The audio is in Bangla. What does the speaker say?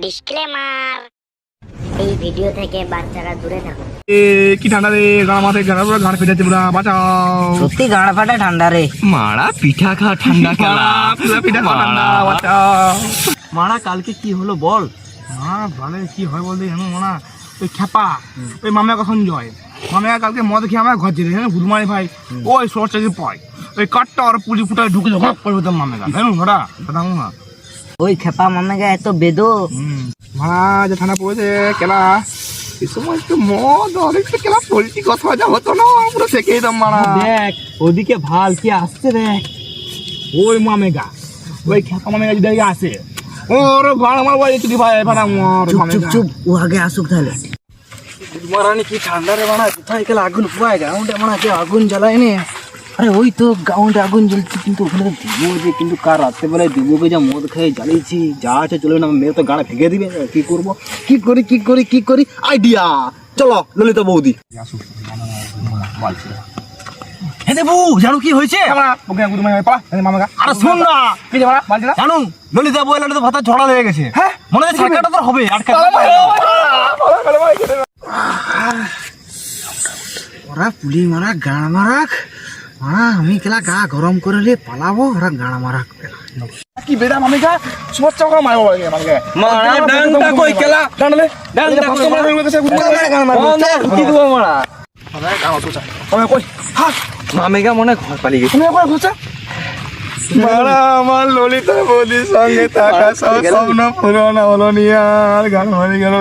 ডিসক্লেমার, এই ভিডিও থেকে বাচ্চারা দূরে থাকুন। কি ঠান্ডা রে, গাঁ মাথায় গাঁ পুরো গাঁ ফেটেছে পুরা, বাঁচাও। সত্যি গাঁড়া ফাটা ঠান্ডা রে। মারা পিঠা খা ঠান্ডা খেলা। পুরা পিঠা খাওয়া ঠান্ডা, বাঁচাও। মারা কালকে কি হলো বল? ভালো কি হয় বলতে জানো মানা, ওই খেপা ওই মামিয়া সঞ্জয় মামিয়া কালকে মদ খেয়ে আমার ঘর যেতে গুদমারি ভাই ওই শর্ট চাকরি পায় ওই কাঠটা আর পুলি ফুটায় ঢুকে যাবো করবে তো মামেগা জানো ওরা কথা না। ওই খেপা মামেগা এত বেদো। মারা যে ঠান্ডা পড়েছে কেলা এই সময় একটু মদ অনেক কেলা পোল্ট্রি কথা যা হতো না পুরো থেকেই দাম মারা। দেখ ওদিকে ভাল কি আসছে দেখ। ওই মামেগা ওই খেপা মামেগা যদি আসে ওর ঘর আমার বাড়ি চুরি ভাই ভাড়া আমার চুপ চুপ চুপ, ও আগে আসুক তাহলে। মারানি কি ঠান্ডা রে মারা, কোথায় গেলে আগুন পুয়ায় গ্রাউন্ডে মারা কে আগুন জ্বালায়নি। আরে ওই তো গ্রাউন্ডে আগুন জ্বলছে, কিন্তু ওখানে তো দিব যে, কিন্তু কার রাত্রে বেলায় দিবকে যা মদ খেয়ে জ্বালিয়েছি, যা আছে চলে না, মেয়ে তো গাড়া ভেঙে দিবে। কি করবো, কি করি আইডিয়া, চলো ললিতা বৌদি। হ্যাঁ দেবু, জানো কি হয়েছে? আরে শোন না কি যে বালতি না জানো ললিতা বইলাটা তো ভাতা ঝড়া লেগে গেছে। হ্যাঁ মনে হচ্ছে ছাকাটা তো হবে আটকা। ওরা পুলি মারা গাড়া মারাক, মারা আমি কেলা গা গরম করে পালাবো, ওরা গাড়া মারাক। কি বেড়া মামিকা সমস্যা করে মারবো লাগে মামিকা মারা ডাংটা কই কেলা ডানলে ডাংটা কষ্ট মারবে গেছে কি দিব মারা ওই কই হাত মামেগা মনে ঘর পালিয়ে গেছে। তুমি একবার খোঁচা মারা আমার ললিতা বৌদির সঙ্গে থাকা সব স্বপ্ন পূরণ হলো নিয়ে আর গান মারি গেল।